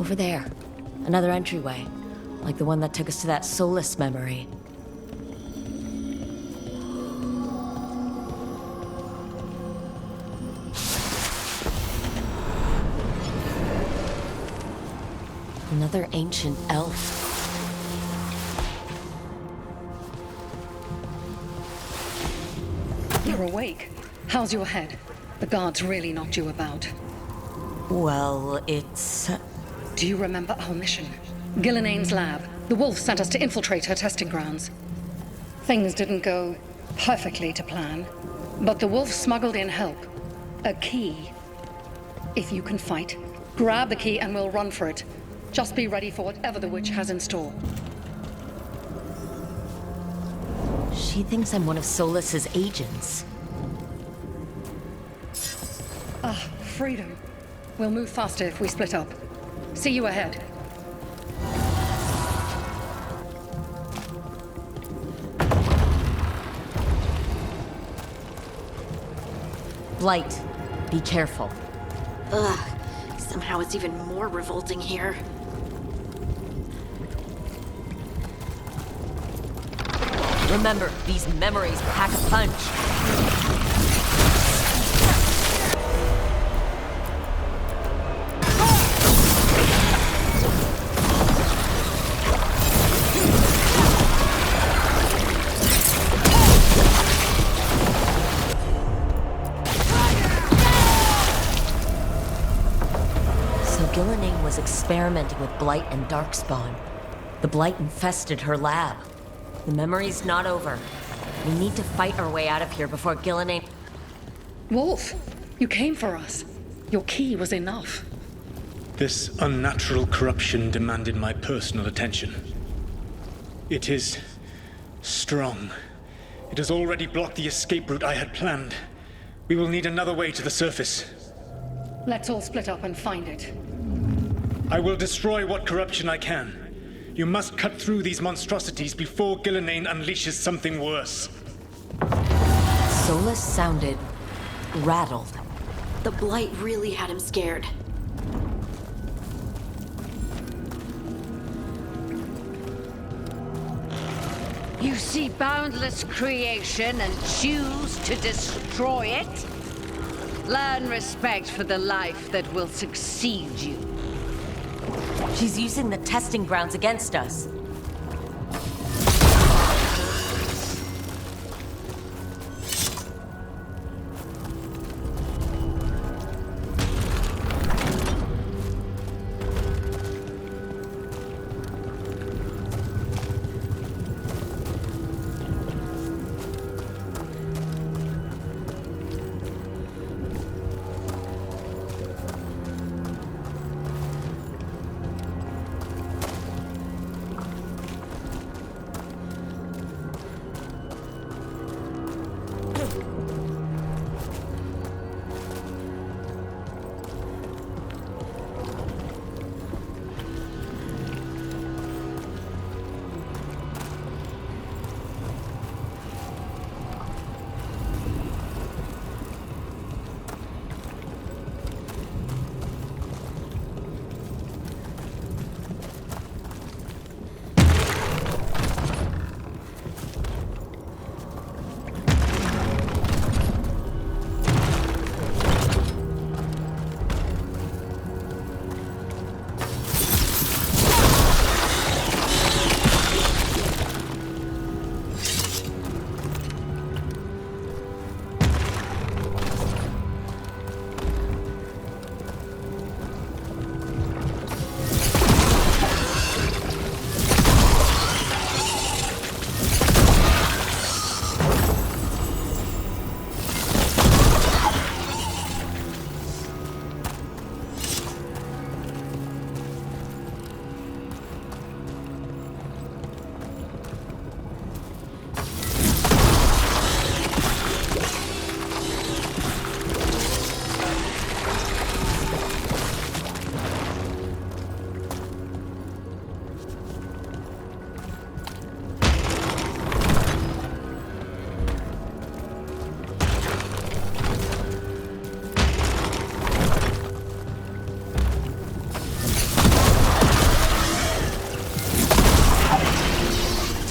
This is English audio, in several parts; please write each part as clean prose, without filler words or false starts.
Over there. Another entryway. Like the one that took us to that Solus memory. Another ancient elf. You're awake. How's your head? The guards really knocked you about. Well, it's... Do you remember our mission? Gillenane's lab. The wolf sent us to infiltrate her testing grounds. Things didn't go perfectly to plan, but the wolf smuggled in help. A key. If you can fight, grab the key and we'll run for it. Just be ready for whatever the witch has in store. She thinks I'm one of Solus's agents. Ah, freedom. We'll move faster if we split up. See you ahead. Blight, be careful. Ugh, somehow it's even more revolting here. Remember, these memories pack a punch. So Gillenane was experimenting with Blight and Darkspawn. The Blight infested her lab. The memory's not over. We need to fight our way out of here before Gillenane... Wolf, you came for us. Your key was enough. This unnatural corruption demanded my personal attention. It is strong. It has already blocked the escape route I had planned. We will need another way to the surface. Let's all split up and find it. I will destroy what corruption I can. You must cut through these monstrosities before Gillenane unleashes something worse. Solus sounded... rattled. The Blight really had him scared. You see boundless creation and choose to destroy it? Learn respect for the life that will succeed you. She's using the testing grounds against us.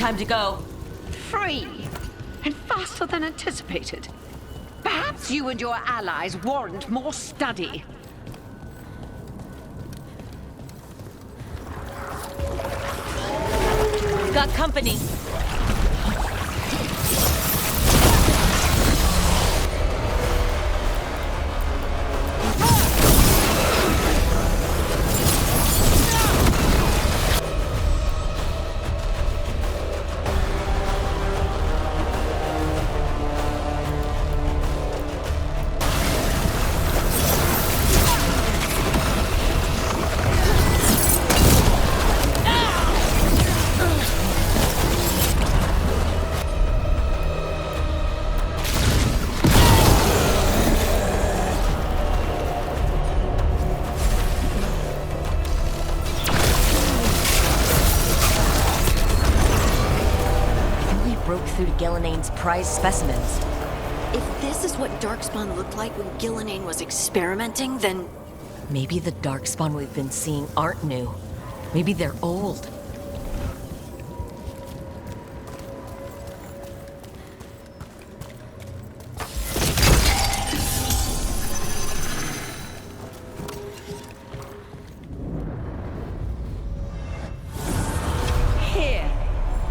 time to go. Free. And faster than anticipated. Perhaps you and your allies warrant more study. Got company. Through to Gillinane's prized specimens. If this is what Darkspawn looked like when Gillinane was experimenting, then... Maybe the Darkspawn we've been seeing aren't new. Maybe they're old. Here,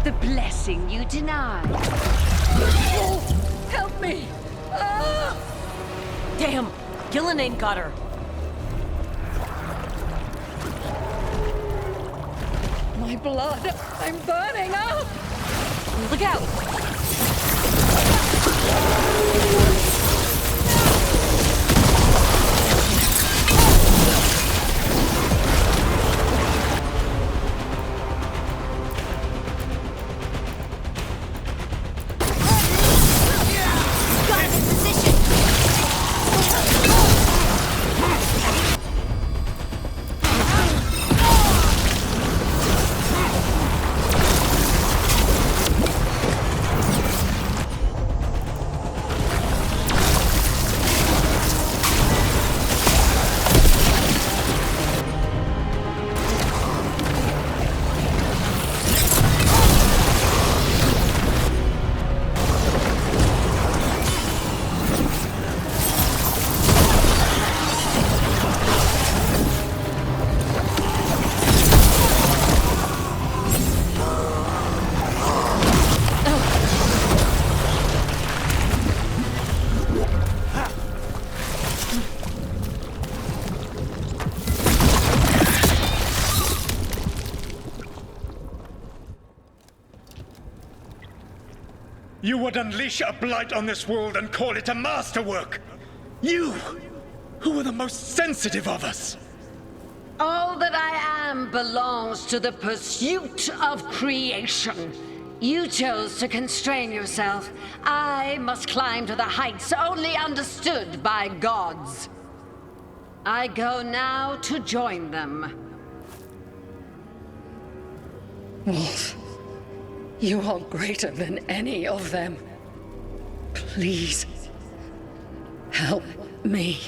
the blessing you denied. Oh, help me! Ah! Damn! Gillinane got her! My blood! I'm burning up! Look out! You would unleash a blight on this world and call it a masterwork! You, who were the most sensitive of us! All that I am belongs to the pursuit of creation. You chose to constrain yourself. I must climb to the heights only understood by gods. I go now to join them. Wolf, you are greater than any of them. Please, help me.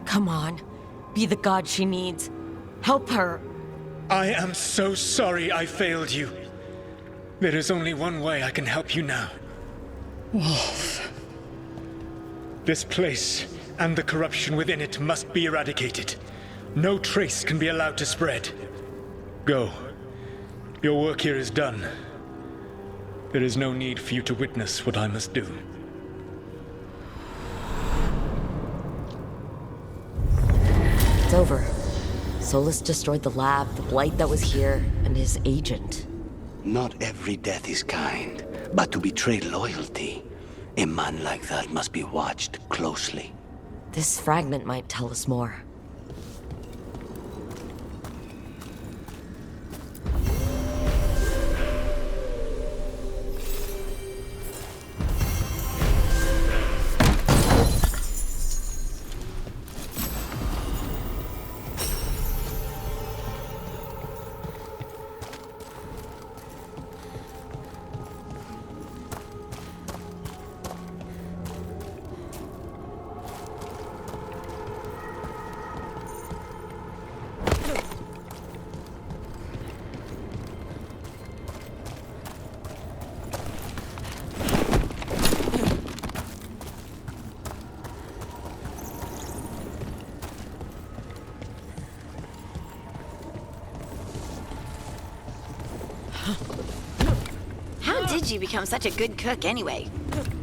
Come on. Be the god she needs. Help her. I am so sorry I failed you. There is only one way I can help you now. Wolf. This place and the corruption within it must be eradicated. No trace can be allowed to spread. Go. Your work here is done. There is no need for you to witness what I must do. It's over. Solus destroyed the lab, the blight that was here, and his agent. Not every death is kind, but to betray loyalty, a man like that must be watched closely. This fragment might tell us more. did you become such a good cook anyway?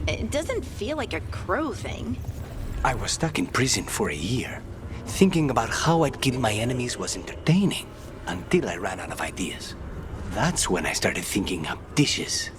It doesn't feel like a crow thing. I was stuck in prison for a year. Thinking about how I'd kill my enemies was entertaining, until I ran out of ideas. That's when I started thinking up dishes.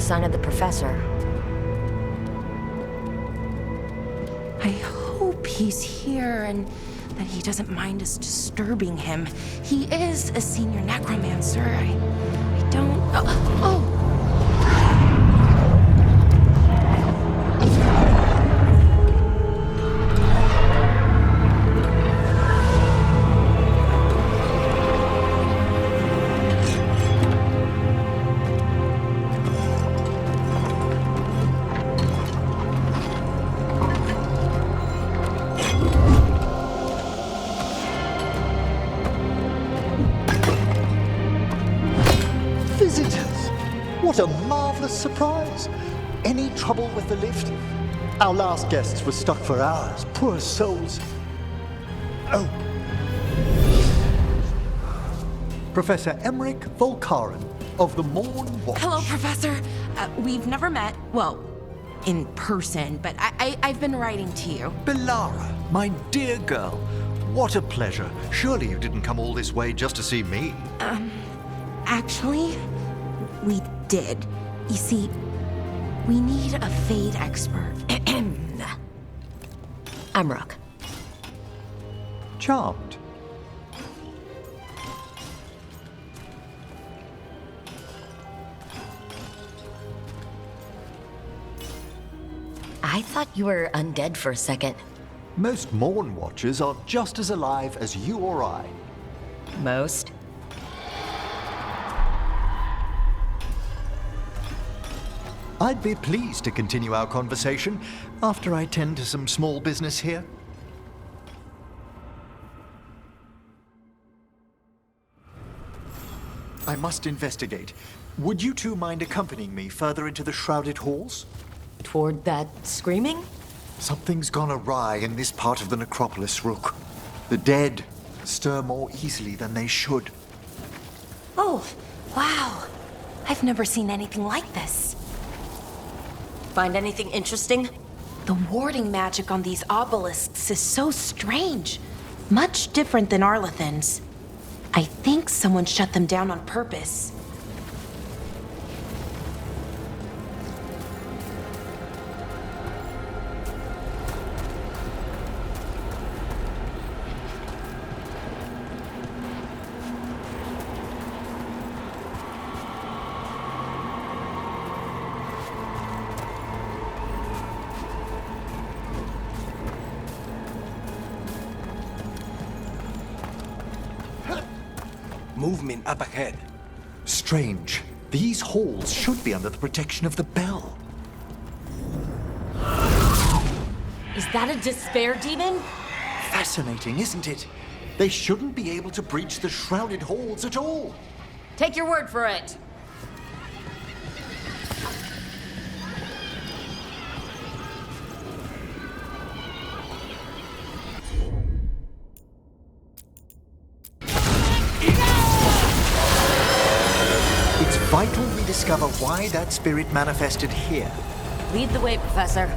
sign of the professor. I hope he's here and that he doesn't mind us disturbing him. He is a senior necromancer. I don't... Oh! What a marvelous surprise! Any trouble with the lift? Our last guests were stuck for hours. Poor souls. Oh, Professor Emmerich Volkaren of the Morn Watch. Hello, Professor. We've never met, well, in person, but I've been writing to you. Belara, my dear girl. What a pleasure. Surely you didn't come all this way just to see me. Actually, we did. You see, we need a Fade expert. I'm Rook. Charmed. I thought you were undead for a second. Most Morn Watchers are just as alive as you or I. Most? I'd be pleased to continue our conversation after I tend to some small business here. I must investigate. Would you two mind accompanying me further into the shrouded halls? Toward that screaming? Something's gone awry in this part of the necropolis, Rook. The dead stir more easily than they should. Oh, wow. I've never seen anything like this. Find anything interesting? The warding magic on these obelisks is so strange. Much different than Arlethan's. I think someone shut them down on purpose. Movement up ahead. Strange. These halls should be under the protection of the bell. Is that a despair demon? Fascinating, isn't it? They shouldn't be able to breach the shrouded halls at all. Take your word for it. It's vital we discover why that spirit manifested here. Lead the way, Professor.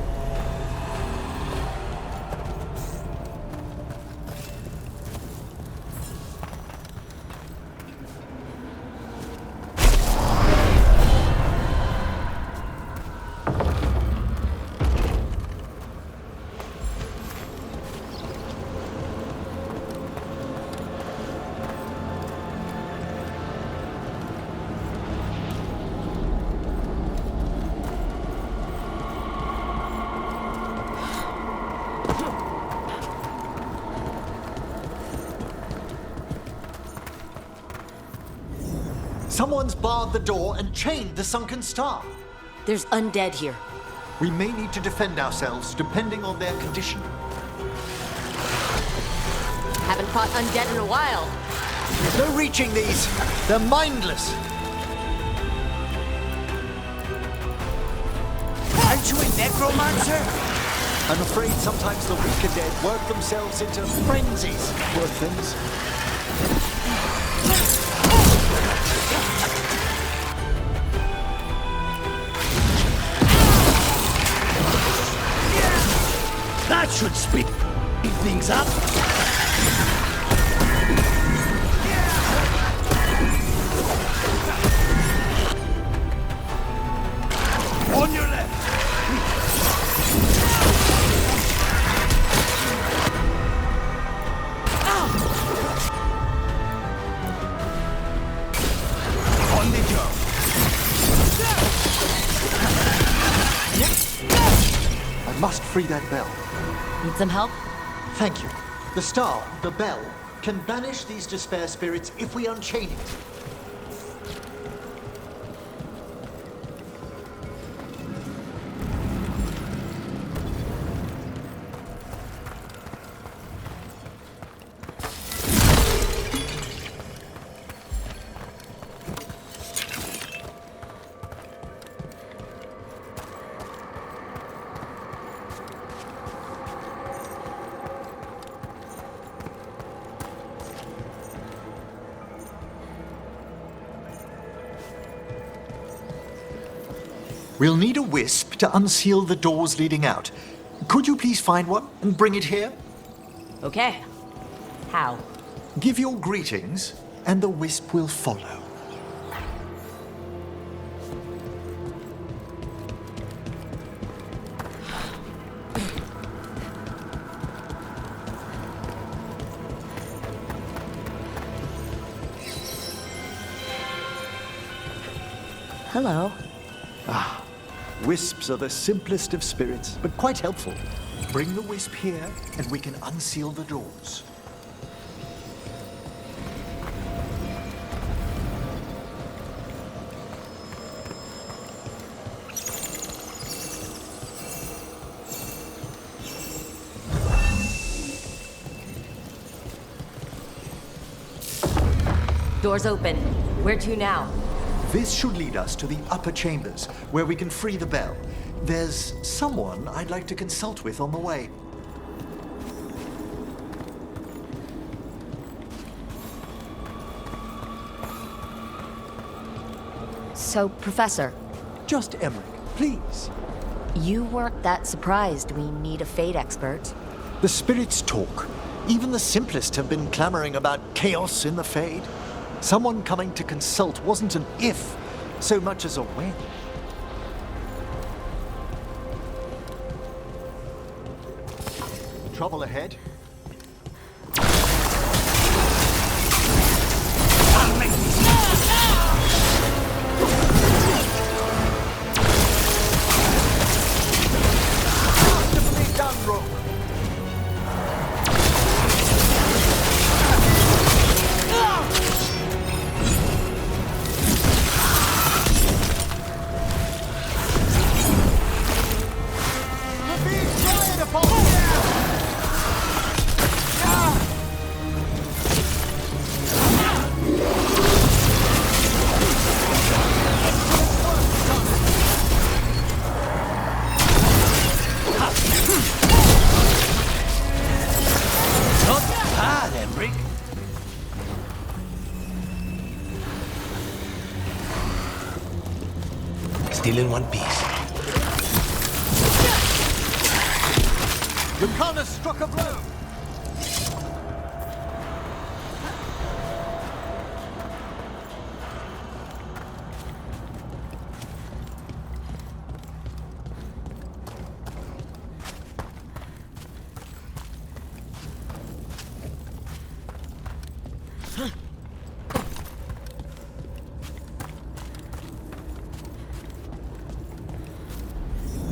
Someone's barred the door and chained the sunken star. There's undead here. We may need to defend ourselves depending on their condition. Haven't fought undead in a while. There's no reaching these. They're mindless. Aren't you a necromancer? I'm afraid sometimes the weaker dead work themselves into frenzies. Poor things. That should speed things up. On your left. On the job. I must free that bell. Need some help? Thank you. The star, the bell, can banish these despair spirits if we unchain it. We'll need a wisp to unseal the doors leading out. Could you please find one and bring it here? Okay. How? Give your greetings, and the wisp will follow. Hello. Wisps are the simplest of spirits, but quite helpful. Bring the wisp here, and we can unseal the doors. Doors open. Where to now? This should lead us to the upper chambers, where we can free the bell. There's someone I'd like to consult with on the way. So, Professor, Just Emmerich, please. you weren't that surprised we need a fate expert. The spirits talk. Even the simplest have been clamoring about chaos in the Fade. Someone coming to consult wasn't an if, so much as a when. Trouble ahead? Masterfully done, Rook. Not bad, Emmerich. Still in one piece. Lucana struck a blow.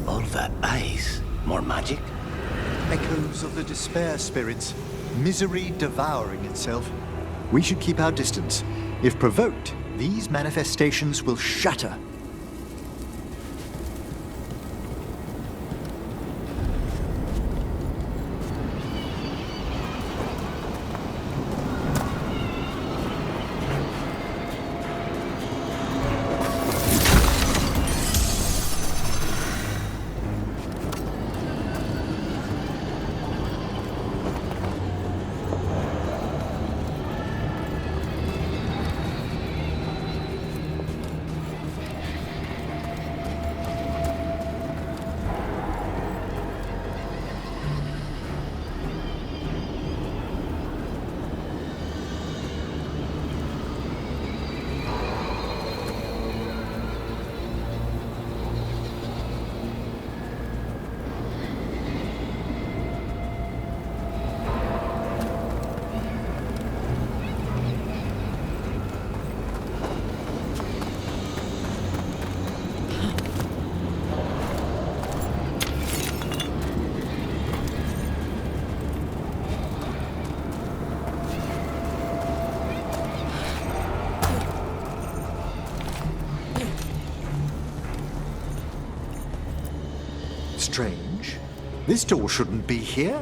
All that ice. More magic? Echoes of the despair spirits, misery devouring itself. We should keep our distance. If provoked, these manifestations will shatter. Strange. This door shouldn't be here.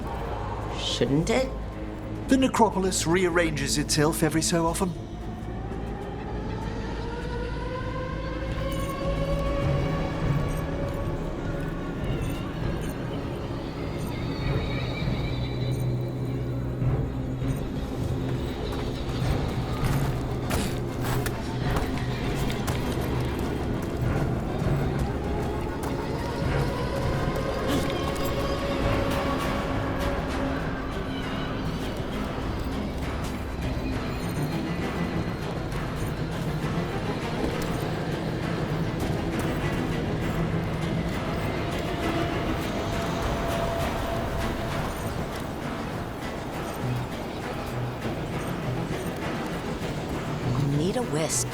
Shouldn't it? The necropolis rearranges itself every so often. need a wisp.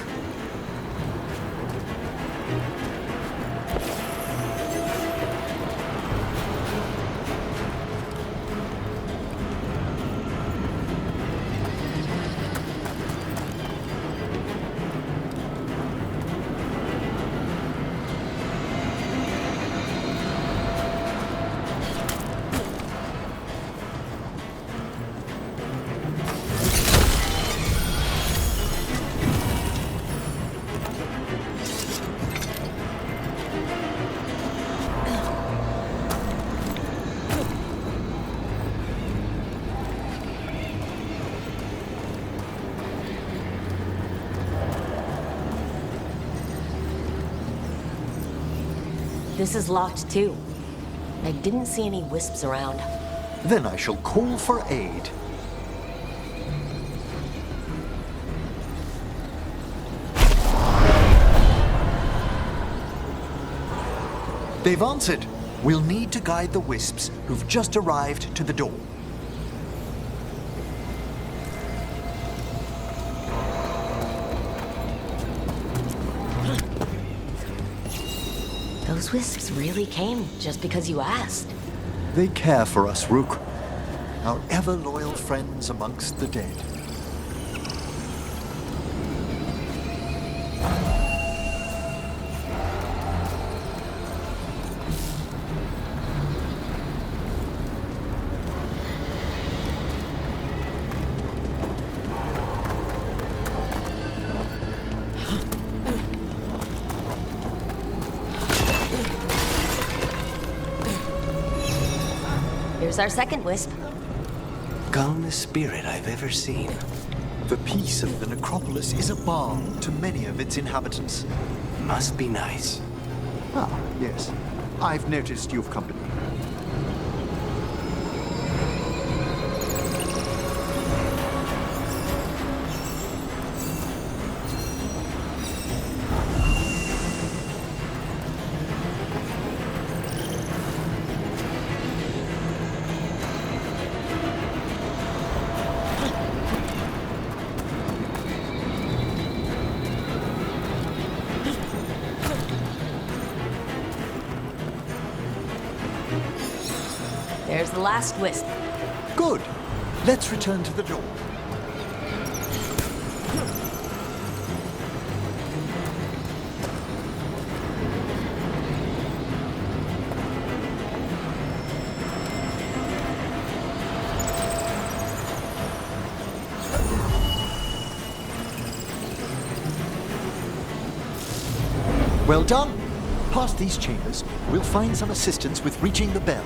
This is locked too. I didn't see any wisps around. Then I shall call for aid. They've answered. We'll need to guide the wisps who've just arrived to the door. Those wisps really came just because you asked. They care for us, Rook. Our ever-loyal friends amongst the dead. Here's our second wisp. Calmest spirit I've ever seen. The peace of the necropolis is a balm to many of its inhabitants. Must be nice. Ah, yes. I've noticed you've company. There's the last wisp. Good. Let's return to the door. Well done. Past these chambers, we'll find some assistance with reaching the bell.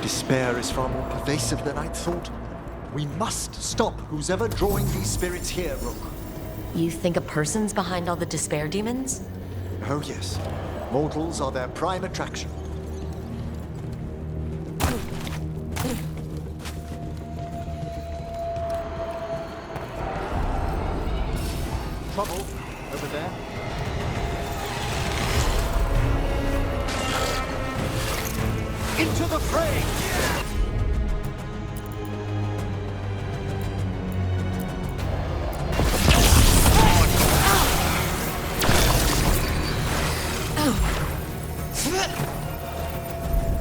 Despair is far more pervasive than I'd thought. We must stop who's ever drawing these spirits here, Rook. You think a person's behind all the despair demons? Oh yes. Mortals are their prime attraction. Trouble over there. Into the fray!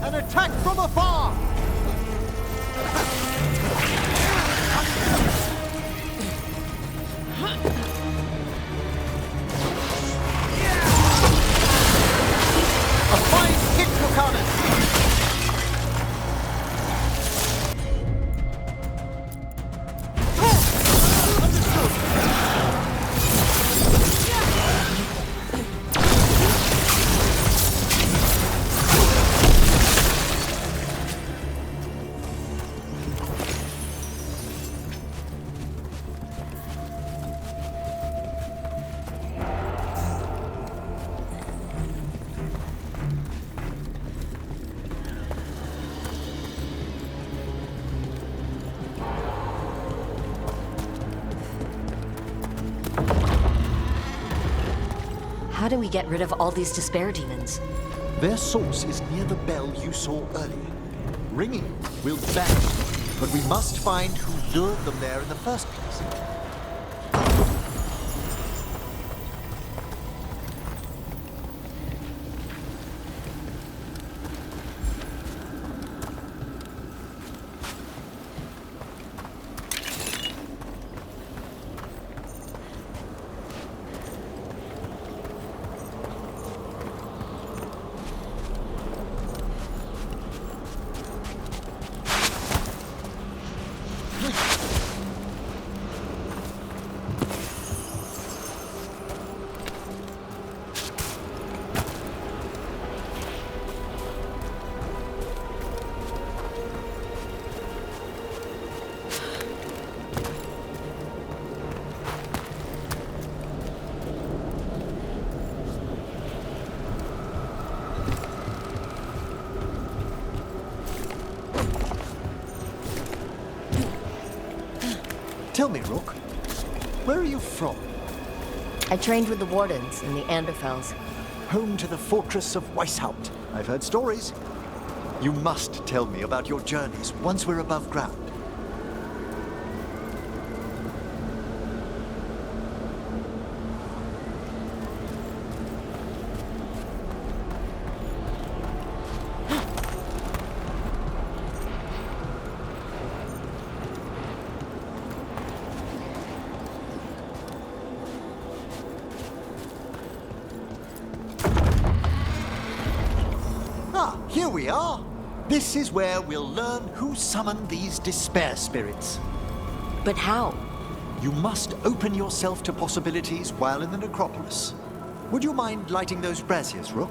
An attack from afar! A fine hit, Lucanus! How do we get rid of all these despair demons? Their source is near the bell you saw earlier. Ringing will vanish, but we must find who lured them there in the first place. Tell me, Rook, where are you from? I trained with the Wardens in the Anderfels. Home to the fortress of Weishaupt. I've heard stories. You must tell me about your journeys once we're above ground. Ah, here we are. This is where we'll learn who summoned these despair spirits. But how? You must open yourself to possibilities while in the necropolis. Would you mind lighting those braziers, Rook?